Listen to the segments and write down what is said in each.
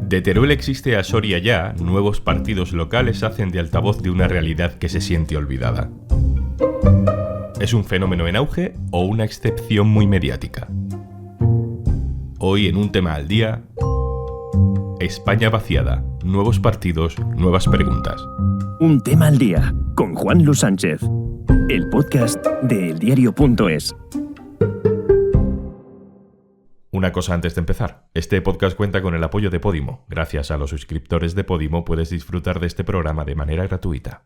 De Teruel existe a Soria ya, nuevos partidos locales hacen de altavoz de una realidad que se siente olvidada. ¿Es un fenómeno en auge o una excepción muy mediática? Hoy en Un Tema al Día, España vaciada, nuevos partidos, nuevas preguntas. Un Tema al Día, con Juan Luis Sánchez, el podcast de eldiario.es. Una cosa antes de empezar, este podcast cuenta con el apoyo de Podimo. Gracias a los suscriptores de Podimo puedes disfrutar de este programa de manera gratuita.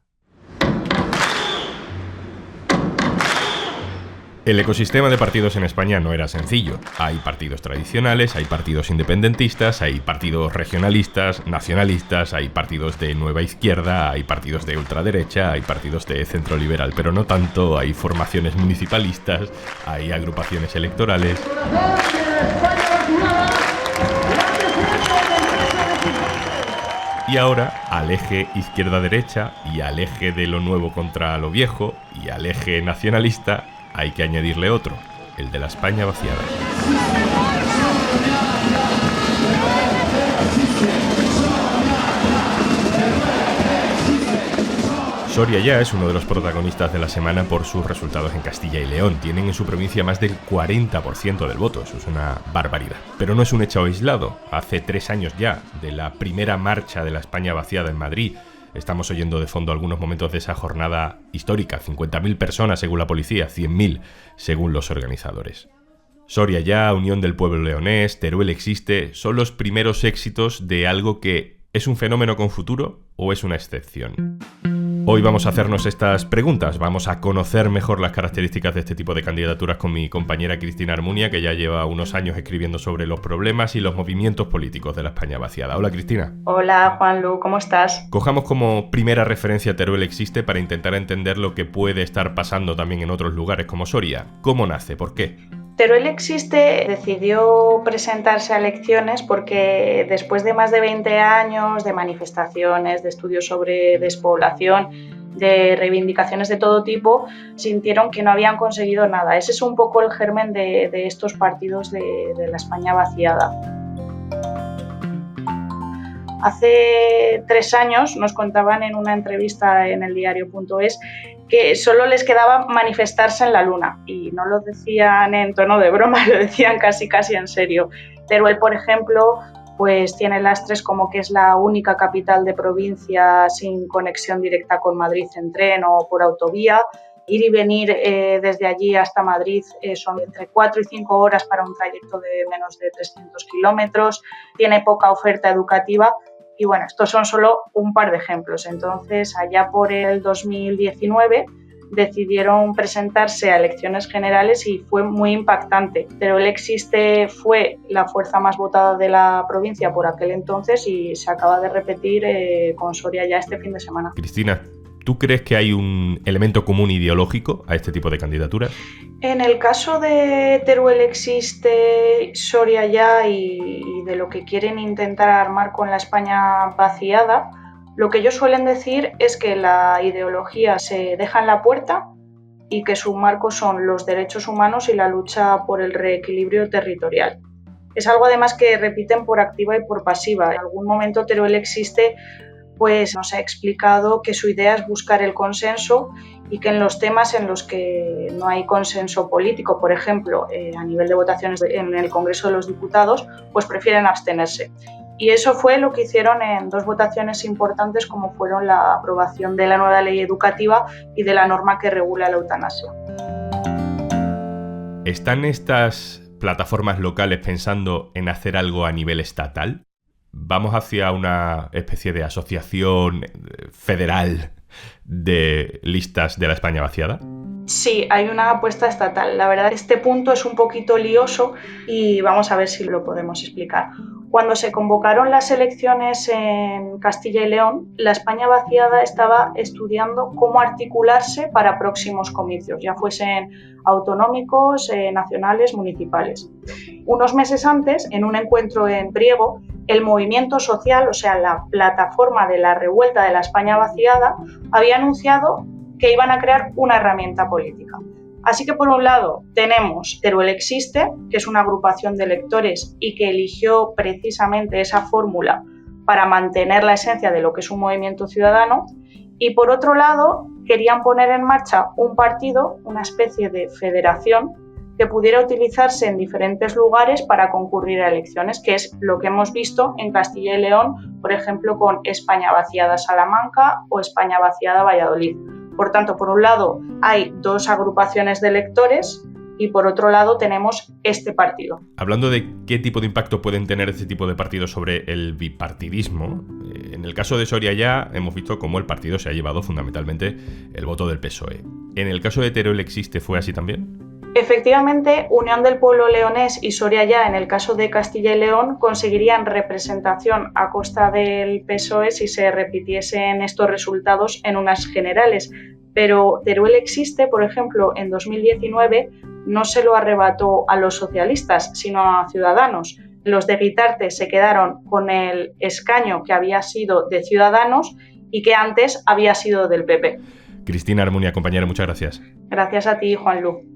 El ecosistema de partidos en España no era sencillo. Hay partidos tradicionales, hay partidos independentistas, hay partidos regionalistas, nacionalistas, hay partidos de nueva izquierda, hay partidos de ultraderecha, hay partidos de centro liberal, pero no tanto, hay formaciones municipalistas, hay agrupaciones electorales. Y ahora, al eje izquierda-derecha y al eje de lo nuevo contra lo viejo y al eje nacionalista, hay que añadirle otro, el de la España vaciada. Soria ya es uno de los protagonistas de la semana por sus resultados en Castilla y León. Tienen en su provincia más del 40% del voto, eso es una barbaridad. Pero no es un hecho aislado. Hace 3 años ya, de la primera marcha de la España vaciada en Madrid, estamos oyendo de fondo algunos momentos de esa jornada histórica. 50.000 personas según la policía, 100.000 según los organizadores. Soria ya, Unión del Pueblo Leonés, Teruel existe, son los primeros éxitos de algo que ¿es un fenómeno con futuro o es una excepción? Hoy vamos a hacernos estas preguntas, vamos a conocer mejor las características de este tipo de candidaturas con mi compañera Cristina Armunia, que ya lleva unos años escribiendo sobre los problemas y los movimientos políticos de la España vaciada. Hola, Cristina. Hola, Juanlu, ¿cómo estás? Cojamos como primera referencia Teruel existe para intentar entender lo que puede estar pasando también en otros lugares como Soria. ¿Cómo nace? ¿Por qué? Teruel existe decidió presentarse a elecciones porque después de más de 20 años de manifestaciones, de estudios sobre despoblación, de reivindicaciones de todo tipo, sintieron que no habían conseguido nada. Ese es un poco el germen de estos partidos de la España vaciada. Hace 3 años nos contaban en una entrevista en eldiario.es que solo les quedaba manifestarse en la luna, y no lo decían en tono de broma, lo decían casi en serio. Teruel, por ejemplo, pues tiene lastres como que es la única capital de provincia sin conexión directa con Madrid en tren o por autovía. Ir y venir desde allí hasta Madrid son entre 4 y 5 horas para un trayecto de menos de 300 kilómetros, tiene poca oferta educativa. Y bueno, estos son solo un par de ejemplos. Entonces, allá por el 2019 decidieron presentarse a elecciones generales y fue muy impactante. Teruel existe fue la fuerza más votada de la provincia por aquel entonces y se acaba de repetir con Soria ya este fin de semana. Cristina, ¿tú crees que hay un elemento común ideológico a este tipo de candidaturas? En el caso de Teruel existe, Soria ya y de lo que quieren intentar armar con la España vaciada, lo que ellos suelen decir es que la ideología se deja en la puerta y que su marco son los derechos humanos y la lucha por el reequilibrio territorial. Es algo además que repiten por activa y por pasiva. En algún momento Teruel existe pues nos ha explicado que su idea es buscar el consenso y que en los temas en los que no hay consenso político, por ejemplo, a nivel de votaciones en el Congreso de los Diputados, pues prefieren abstenerse. Y eso fue lo que hicieron en 2 votaciones importantes, como fueron la aprobación de la nueva ley educativa y de la norma que regula la eutanasia. ¿Están estas plataformas locales pensando en hacer algo a nivel estatal? ¿Vamos hacia una especie de asociación federal de listas de la España vaciada? Sí, hay una apuesta estatal. La verdad, este punto es un poquito lioso y vamos a ver si lo podemos explicar. Cuando se convocaron las elecciones en Castilla y León, la España vaciada estaba estudiando cómo articularse para próximos comicios, ya fuesen autonómicos, nacionales, municipales. Unos meses antes, en un encuentro en Priego, el movimiento social, o sea, la plataforma de la revuelta de la España vaciada, había anunciado que iban a crear una herramienta política. Así que por un lado tenemos Teruel Existe, que es una agrupación de electores y que eligió precisamente esa fórmula para mantener la esencia de lo que es un movimiento ciudadano, y por otro lado querían poner en marcha un partido, una especie de federación que pudiera utilizarse en diferentes lugares para concurrir a elecciones, que es lo que hemos visto en Castilla y León, por ejemplo, con España Vaciada Salamanca o España Vaciada Valladolid. Por tanto, por un lado hay dos agrupaciones de electores y por otro lado tenemos este partido. Hablando de qué tipo de impacto pueden tener este tipo de partidos sobre el bipartidismo, en el caso de Soria ya hemos visto cómo el partido se ha llevado fundamentalmente el voto del PSOE. ¿En el caso de Teruel Existe fue así también? Efectivamente, Unión del Pueblo Leonés y Soria Ya, en el caso de Castilla y León, conseguirían representación a costa del PSOE si se repitiesen estos resultados en unas generales. Pero Teruel Existe, por ejemplo, en 2019 no se lo arrebató a los socialistas, sino a Ciudadanos. Los de Guitarte se quedaron con el escaño que había sido de Ciudadanos y que antes había sido del PP. Cristina Armunia, compañera, muchas gracias. Gracias a ti, Juanlu.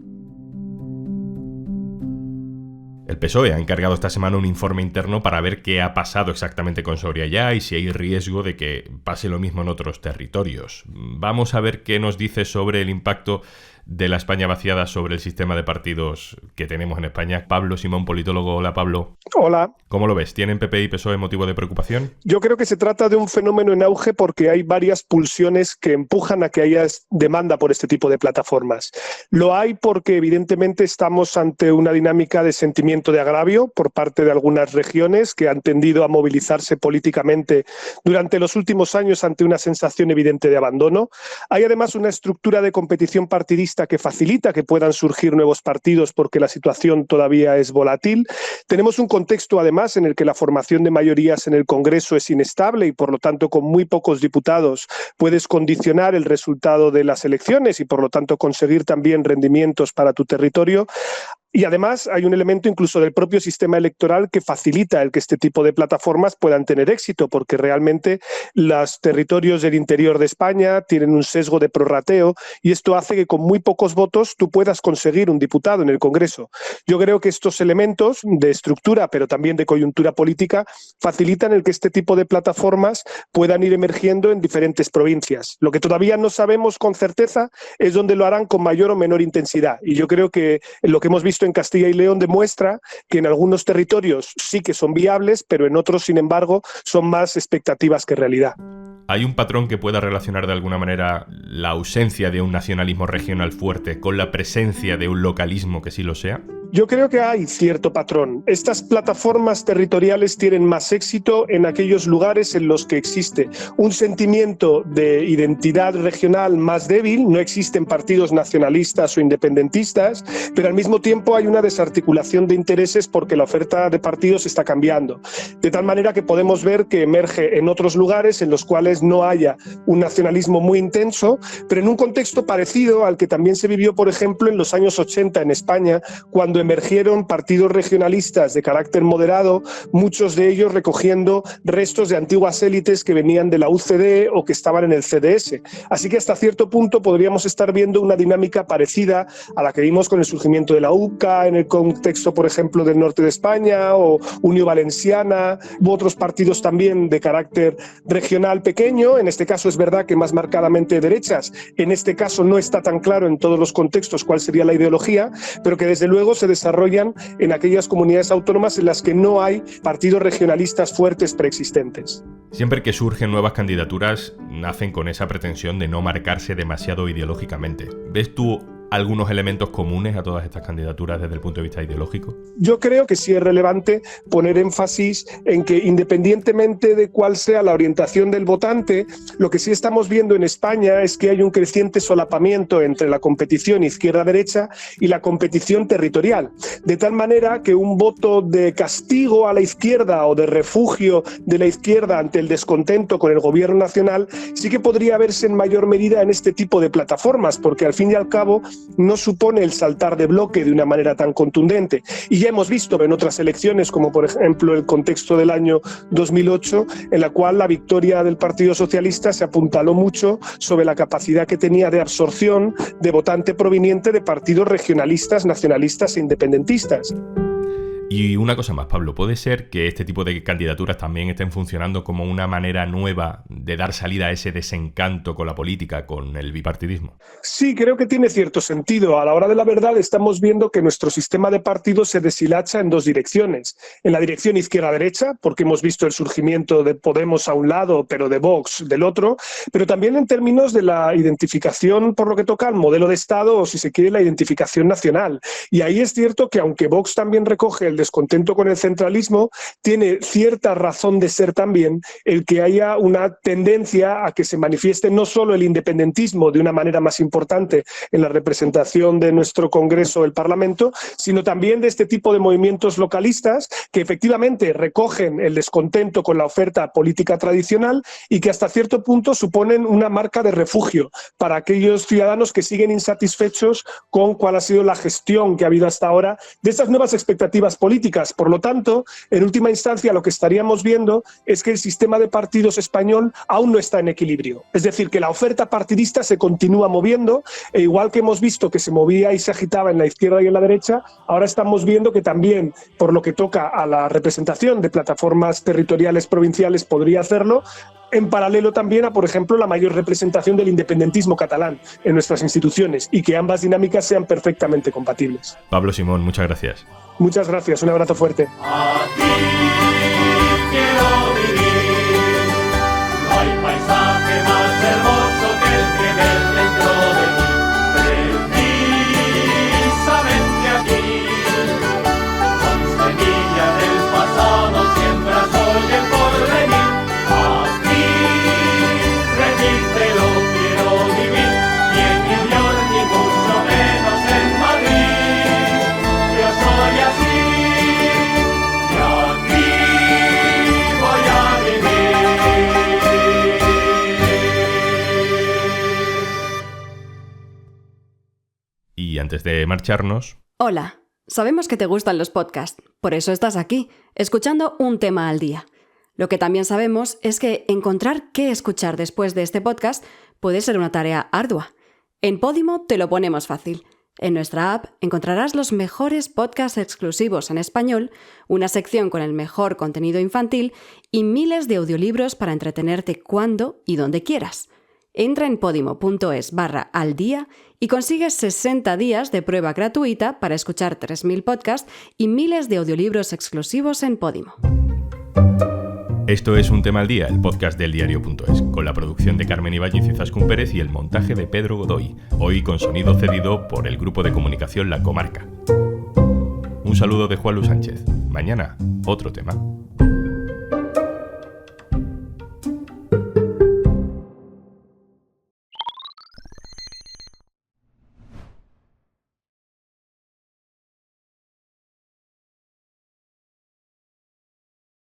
El PSOE ha encargado esta semana un informe interno para ver qué ha pasado exactamente con Soria Ya y si hay riesgo de que pase lo mismo en otros territorios. Vamos a ver qué nos dice sobre el impacto de la España vaciada sobre el sistema de partidos que tenemos en España. Pablo Simón, politólogo. Hola, Pablo. Hola. ¿Cómo lo ves? ¿Tienen PP y PSOE motivo de preocupación? Yo creo que se trata de un fenómeno en auge porque hay varias pulsiones que empujan a que haya demanda por este tipo de plataformas. Lo hay porque evidentemente estamos ante una dinámica de sentimiento de agravio por parte de algunas regiones que han tendido a movilizarse políticamente durante los últimos años ante una sensación evidente de abandono. Hay además una estructura de competición partidista que facilita que puedan surgir nuevos partidos porque la situación todavía es volátil. Tenemos un contexto además en el que la formación de mayorías en el Congreso es inestable y por lo tanto con muy pocos diputados puedes condicionar el resultado de las elecciones y por lo tanto conseguir también rendimientos para tu territorio. Y además hay un elemento incluso del propio sistema electoral que facilita el que este tipo de plataformas puedan tener éxito, porque realmente los territorios del interior de España tienen un sesgo de prorrateo y esto hace que con muy pocos votos tú puedas conseguir un diputado en el Congreso. Yo creo que estos elementos de estructura, pero también de coyuntura política, facilitan el que este tipo de plataformas puedan ir emergiendo en diferentes provincias. Lo que todavía no sabemos con certeza es dónde lo harán con mayor o menor intensidad. Y yo creo que lo que hemos visto en Castilla y León demuestra que en algunos territorios sí que son viables, pero en otros, sin embargo, son más expectativas que realidad. ¿Hay un patrón que pueda relacionar de alguna manera la ausencia de un nacionalismo regional fuerte con la presencia de un localismo que sí lo sea? Yo creo que hay cierto patrón. Estas plataformas territoriales tienen más éxito en aquellos lugares en los que existe un sentimiento de identidad regional más débil, no existen partidos nacionalistas o independentistas, pero al mismo tiempo hay una desarticulación de intereses porque la oferta de partidos está cambiando. De tal manera que podemos ver que emerge en otros lugares en los cuales no haya un nacionalismo muy intenso, pero en un contexto parecido al que también se vivió, por ejemplo, en los años 80 en España, cuando emergieron partidos regionalistas de carácter moderado, muchos de ellos recogiendo restos de antiguas élites que venían de la UCD o que estaban en el CDS. Así que hasta cierto punto podríamos estar viendo una dinámica parecida a la que vimos con el surgimiento de la UCA en el contexto, por ejemplo, del norte de España o Unió Valenciana, u otros partidos también de carácter regional pequeño. En este caso es verdad que más marcadamente derechas. En este caso no está tan claro en todos los contextos cuál sería la ideología, pero que desde luego se desarrollan en aquellas comunidades autónomas en las que no hay partidos regionalistas fuertes preexistentes. Siempre que surgen nuevas candidaturas, nacen con esa pretensión de no marcarse demasiado ideológicamente. ¿Ves tú algunos elementos comunes a todas estas candidaturas desde el punto de vista ideológico? Yo creo que sí es relevante poner énfasis en que independientemente de cuál sea la orientación del votante, lo que sí estamos viendo en España es que hay un creciente solapamiento entre la competición izquierda-derecha y la competición territorial, de tal manera que un voto de castigo a la izquierda o de refugio de la izquierda ante el descontento con el gobierno nacional sí que podría verse en mayor medida en este tipo de plataformas, porque al fin y al cabo no supone el saltar de bloque de una manera tan contundente. Y ya hemos visto en otras elecciones, como por ejemplo el contexto del año 2008, en la cual la victoria del Partido Socialista se apuntaló mucho sobre la capacidad que tenía de absorción de votante proveniente de partidos regionalistas, nacionalistas e independentistas. Y una cosa más, Pablo, ¿puede ser que este tipo de candidaturas también estén funcionando como una manera nueva de dar salida a ese desencanto con la política, con el bipartidismo? Sí, creo que tiene cierto sentido. A la hora de la verdad estamos viendo que nuestro sistema de partidos se deshilacha en dos direcciones. En la dirección izquierda-derecha, porque hemos visto el surgimiento de Podemos a un lado, pero de Vox del otro, pero también en términos de la identificación por lo que toca al modelo de Estado o, si se quiere, la identificación nacional. Y ahí es cierto que aunque Vox también recoge el descontento con el centralismo, tiene cierta razón de ser también el que haya una tendencia a que se manifieste no solo el independentismo de una manera más importante en la representación de nuestro Congreso, el Parlamento, sino también de este tipo de movimientos localistas que efectivamente recogen el descontento con la oferta política tradicional y que hasta cierto punto suponen una marca de refugio para aquellos ciudadanos que siguen insatisfechos con cuál ha sido la gestión que ha habido hasta ahora de estas nuevas expectativas políticas. Por lo tanto, en última instancia, lo que estaríamos viendo es que el sistema de partidos español aún no está en equilibrio. Es decir, que la oferta partidista se continúa moviendo, e igual que hemos visto que se movía y se agitaba en la izquierda y en la derecha, ahora estamos viendo que también, por lo que toca a la representación de plataformas territoriales provinciales, podría hacerlo, en paralelo también a, por ejemplo, la mayor representación del independentismo catalán en nuestras instituciones, y que ambas dinámicas sean perfectamente compatibles. Pablo Simón, muchas gracias. Muchas gracias, un abrazo fuerte. Aquí quiero vivir, no hay paisaje más hermoso que el que ves dentro de mí. Precisamente aquí, con semillas del pasado siembras hoy el porvenir. Aquí, repítelo, quiero vivir, ni en New York ni mucho menos en Madrid. Yo soy así, y aquí voy a vivir. Y antes de marcharnos... Hola, sabemos que te gustan los podcasts, por eso estás aquí, escuchando un tema al día. Lo que también sabemos es que encontrar qué escuchar después de este podcast puede ser una tarea ardua. En Podimo te lo ponemos fácil. En nuestra app encontrarás los mejores podcasts exclusivos en español, una sección con el mejor contenido infantil y miles de audiolibros para entretenerte cuando y donde quieras. Entra en podimo.es/aldía y consigues 60 días de prueba gratuita para escuchar 3.000 podcasts y miles de audiolibros exclusivos en Podimo. Esto es Un Tema al Día, el podcast del diario.es, con la producción de Carmen Ibáñez y Zaskun Pérez y el montaje de Pedro Godoy, hoy con sonido cedido por el grupo de comunicación La Comarca. Un saludo de Juan Luis Sánchez. Mañana, otro tema.